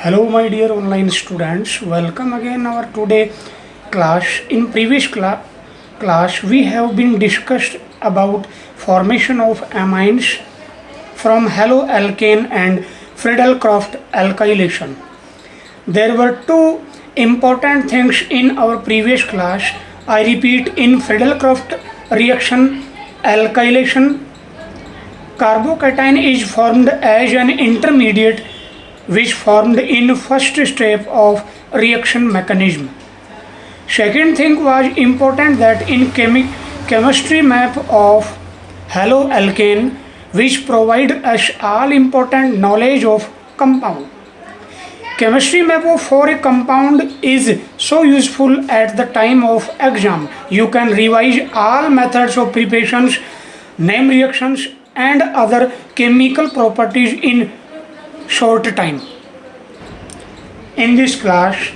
Hello my dear online students, welcome again our today class. In previous class we have been discussed about formation of amines from haloalkane and Friedel-Crafts alkylation. There were two important things in our previous class. I repeat, in Friedel-Crafts reaction alkylation, carbocation is formed as an intermediate which formed in first step of reaction mechanism. Second thing was important that in chemistry map of haloalkane which provide us all important knowledge of compound. Chemistry map for a compound is so useful at the time of exam. You can revise all methods of preparations, name reactions and other chemical properties in short time. In this class,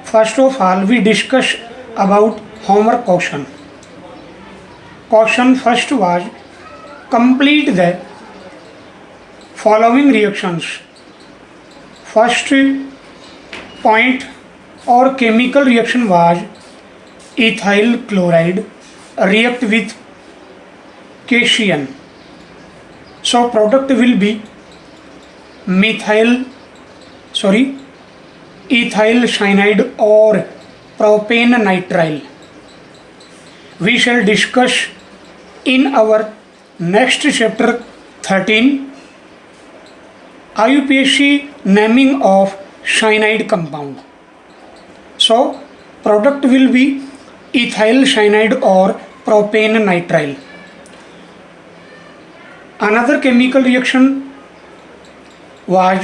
first of all, we discuss about homework question. Question first was complete the following reactions. First point or chemical reaction was ethyl chloride react with cation. So product will be ethyl cyanide or propane nitrile. We shall discuss in our next chapter 13 IUPAC naming of cyanide compound. So product will be ethyl cyanide or propane nitrile. Another chemical reaction was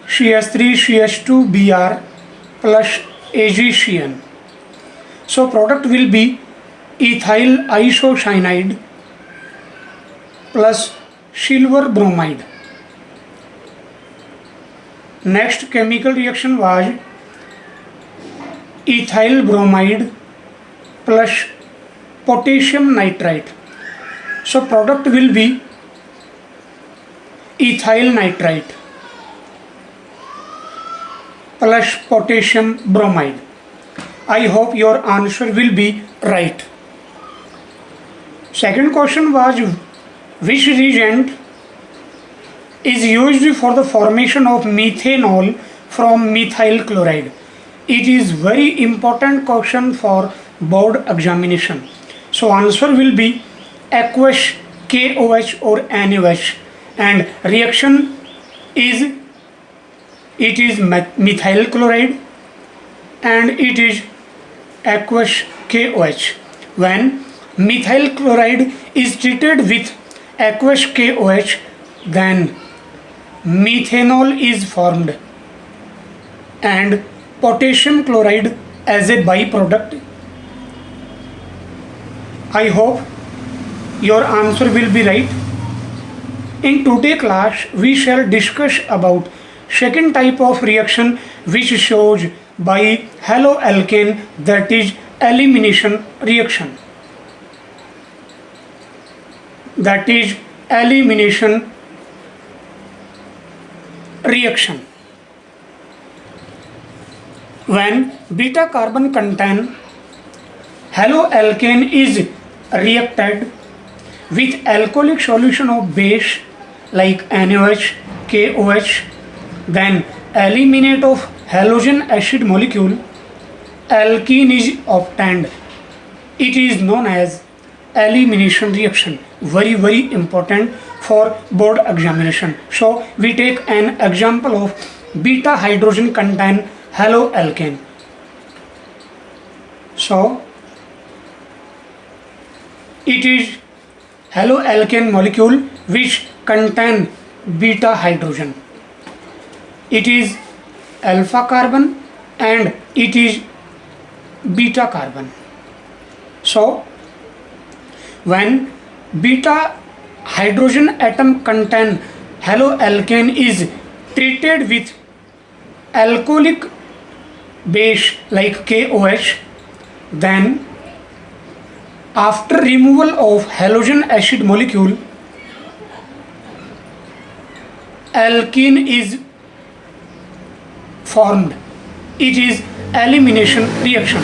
CS3CS2Br plus AgCN. So product will be ethyl isocyanide plus silver bromide. Next chemical reaction was ethyl bromide plus potassium nitrite. So product will be ethyl nitrite plus potassium bromide. I hope your answer will be right. Second question was which reagent is used for the formation of methanol from methyl chloride? It is very important question for board examination. So answer will be aqueous KOH or NaOH and reaction is methyl chloride and it is aqueous KOH. When methyl chloride is treated with aqueous KOH, then methanol is formed and potassium chloride as a byproduct. I hope your answer will be right. In today's class, we shall discuss about second type of reaction which shows by haloalkane, that is elimination reaction. That is elimination reaction. When beta carbon contain haloalkane is reacted with alcoholic solution of base like NaOH, KOH, then eliminate of halogen acid molecule, alkene is obtained. It is known as elimination reaction. Very important for board examination. So we take an example of beta hydrogen contain haloalkane. So it is haloalkane molecule which contain beta hydrogen. It is alpha carbon and it is beta carbon. So when beta hydrogen atom contain haloalkane is treated with alcoholic base like KOH, then after removal of halogen acid molecule, alkene is formed. It is elimination reaction.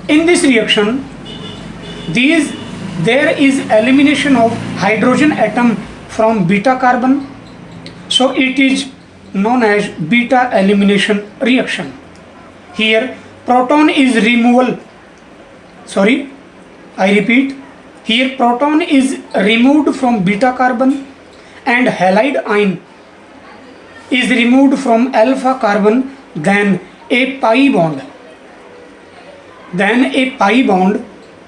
In this reaction, there is elimination of hydrogen atom from beta carbon, so it is known as beta elimination reaction. Here proton is removal, sorry, I repeat, here proton is removed from beta carbon and halide ion is removed from alpha carbon, then a pi bond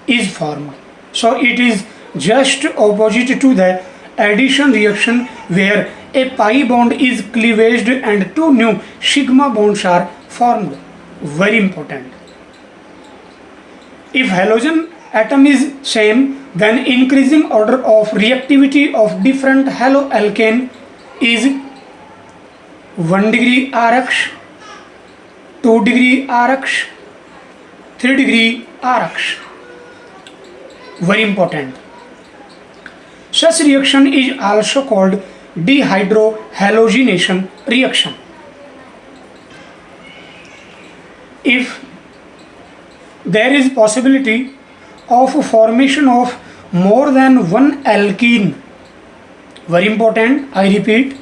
is formed. So it is just opposite to the addition reaction where a pi bond is cleavaged and two new sigma bonds are formed. Very important. If halogen atom is same, then increasing order of reactivity of different haloalkane is 1 degree Rx, 2 degree Rx, 3 degree Rx. Very important. Such reaction is also called dehydrohalogenation reaction. If there is possibility of formation of more than one alkene, very important, I repeat,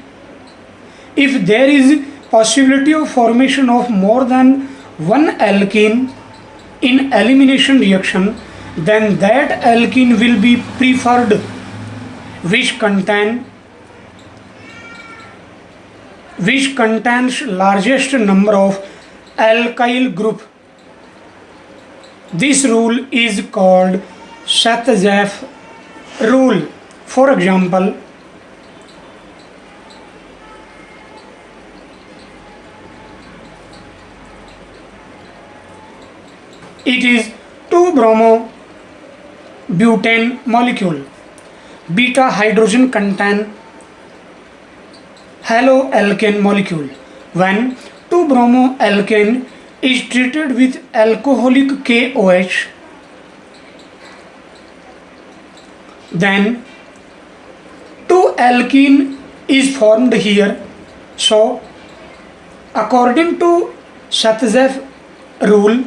if there is possibility of formation of more than one alkene in elimination reaction, then that alkene will be preferred which contains largest number of alkyl group. This rule is called Saint-Joseph rule. For example, it is 2-bromo-butane molecule. Beta hydrogen contain haloalkane molecule. When 2-bromo-alkane is treated with alcoholic KOH, then 2-alkene is formed here. So according to Saint-Joseph rule,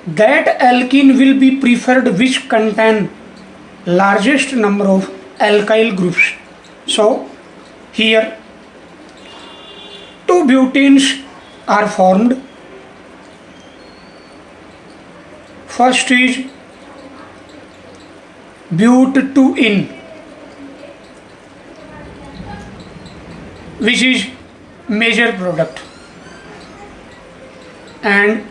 that alkene will be preferred which contain largest number of alkyl groups. So here two butanes are formed. First is but2-ene, which is major product, and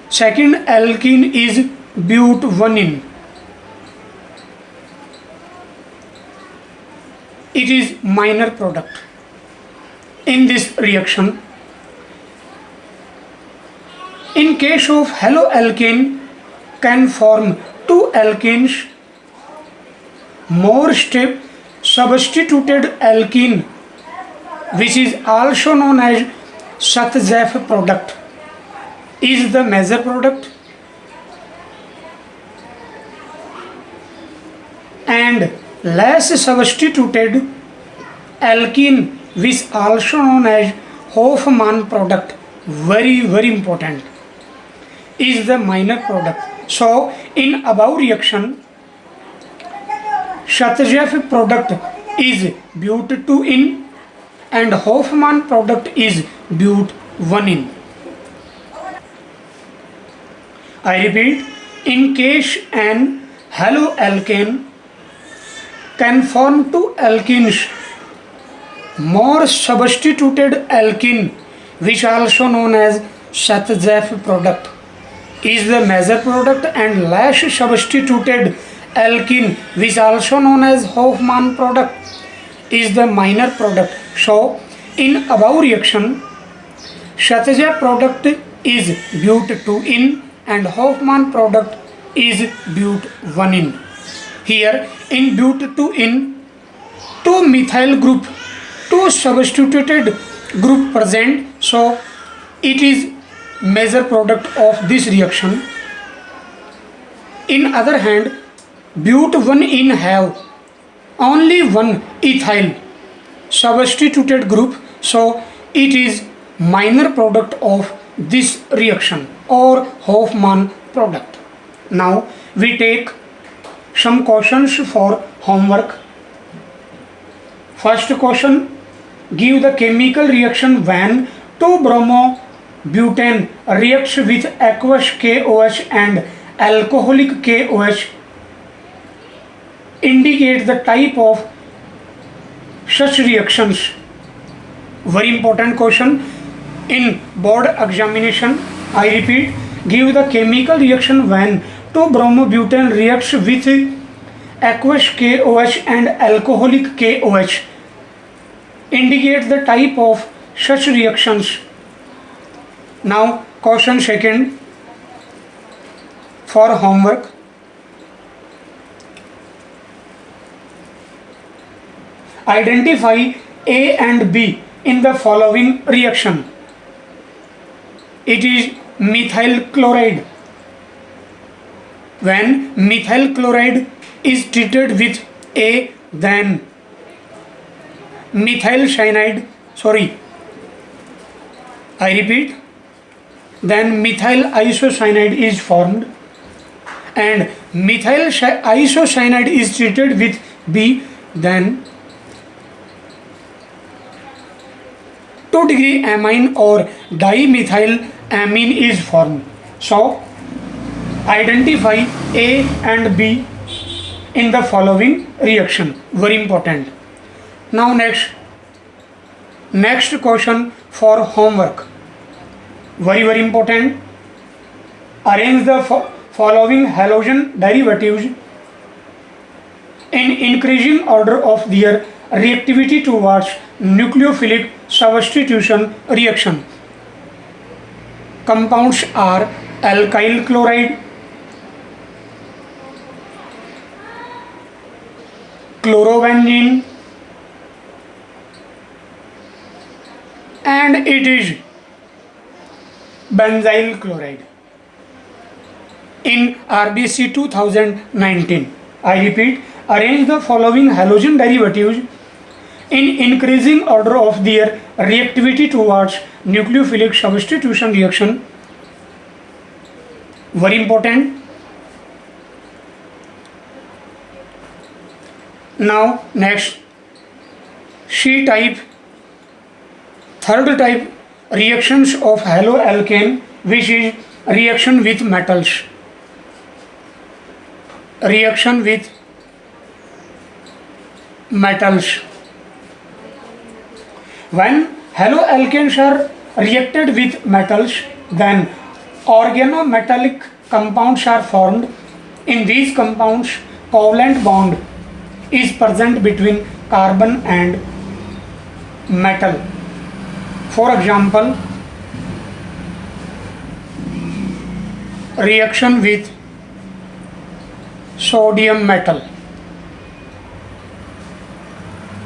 second alkene is but1-ene. It is minor product. In this reaction, in case of haloalkane can form two alkenes, more step substituted alkene, which is also known as Saint-Joseph product, is the major product, and less substituted alkene, which also known as Hofmann product, very important, is the minor product. So in above reaction, Saint-Joseph product is but2-ene and Hofmann product is but1-ene. I repeat, in case an haloalkane can form two alkenes, more substituted alkene, which also known as Saint-Joseph product, is the major product, and less substituted alkene, which also known as Hofmann product, is the minor product. So in above reaction, Saint-Joseph product is but2-ene and Hofmann product is but1-ene. Here in but2-ene, two methyl group, two substituted group present, so it is major product of this reaction. In other hand, but1 have only one ethyl substituted group, so it is minor product of this reaction or Hofmann product. Now we take some questions for homework. First question, give the chemical reaction when 2-bromobutane reacts with aqueous KOH and alcoholic KOH. Indicate the type of such reactions. Very important question in board examination. I repeat, give the chemical reaction when 2-bromobutane reacts with aqueous KOH and alcoholic KOH. Indicate the type of such reactions. Now question second for homework. Identify A and B in the following reaction. It is methyl chloride. When methyl chloride is treated with A, then methyl cyanide, I repeat, then methyl isocyanide is formed, and methyl isocyanide is treated with B, then 2-degree amine or dimethyl amine is formed. So identify A and B in the following reaction. Very important. Now next question for homework. Very important. Arrange the following halogen derivatives in increasing order of their reactivity towards nucleophilic substitution reaction. Compounds are alkyl chloride, chlorobenzene, and it is benzyl chloride. In RBC 2019, I repeat, arrange the following halogen derivatives in increasing order of their reactivity towards nucleophilic substitution reaction. Very important. Now next, C type, third type reactions of haloalkane, which is reaction with metals. Reaction with metals. When haloalkanes are reacted with metals, then organometallic compounds are formed. In these compounds, covalent bond is present between carbon and metal. For example, reaction with sodium metal,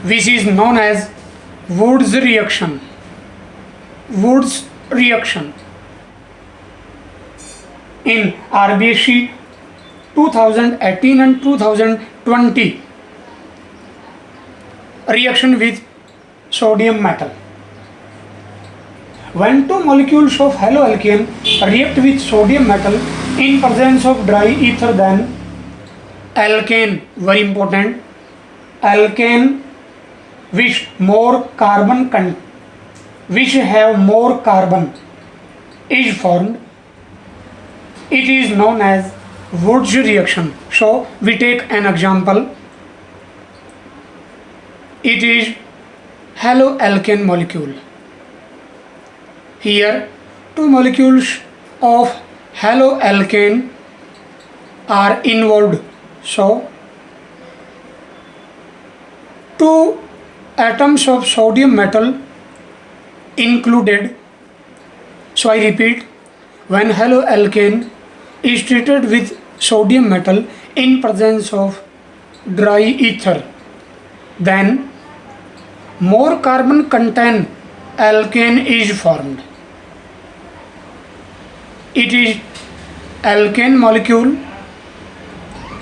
which is known as Wood's reaction. Wood's reaction. In RBC 2018 and 2020, reaction with sodium metal. When two molecules of haloalkane react with sodium metal in presence of dry ether, then alkane, very important, alkane which have more carbon is formed. It is known as Wood's reaction. So we take an example. It is haloalkane molecule. Here two molecules of haloalkane are involved. So two atoms of sodium metal included. So I repeat, when haloalkane is treated with sodium metal in presence of dry ether, then more carbon content alkane is formed. It is alkane molecule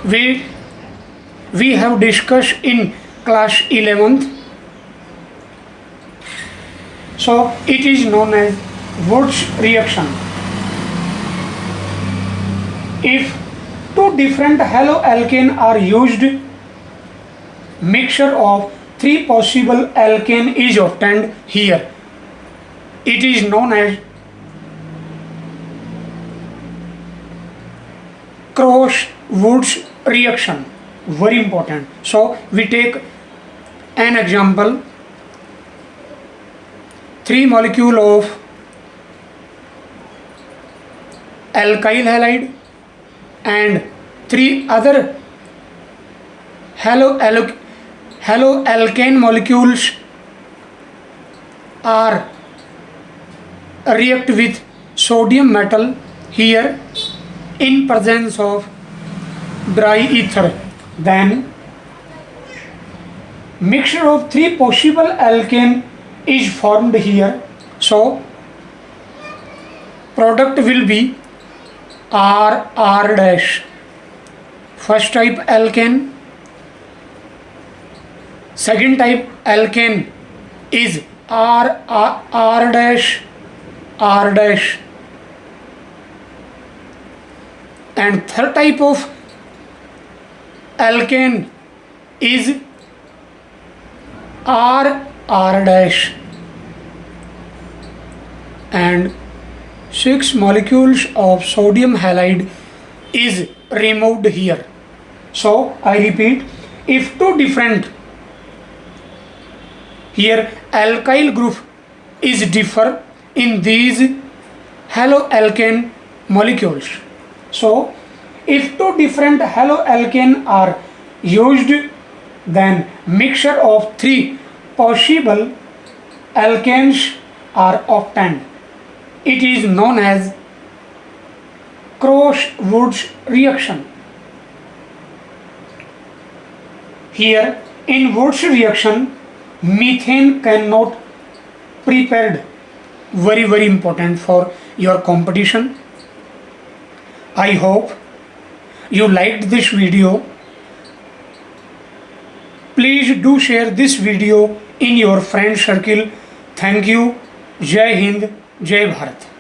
we have discussed in class 11th. So it is known as Wurtz reaction. If two different haloalkane are used, mixture of three possible alkane is obtained here. It is known as Cross-Wurtz reaction. Very important. So we take an example. 3 molecule of alkyl halide and 3 other haloalkane molecules are react with sodium metal here in presence of dry ether. Then mixture of 3 possible alkane is formed here. So product will be R dash. First type alkane. Second type alkane is R dash R dash. And third type of alkane is R dash. And 6 molecules of sodium halide is removed here. So I repeat, if two different here alkyl group is differ in these haloalkane molecules. So if two different haloalkane are used, then mixture of 3 possible alkanes are obtained. It is known as Cross-Wurtz reaction. Here in Wurtz reaction, methane cannot prepared. Very important for your competition. I hope you liked this video. Please do share this video in your friend circle. Thank you. Jai Hind, Jai Bharat.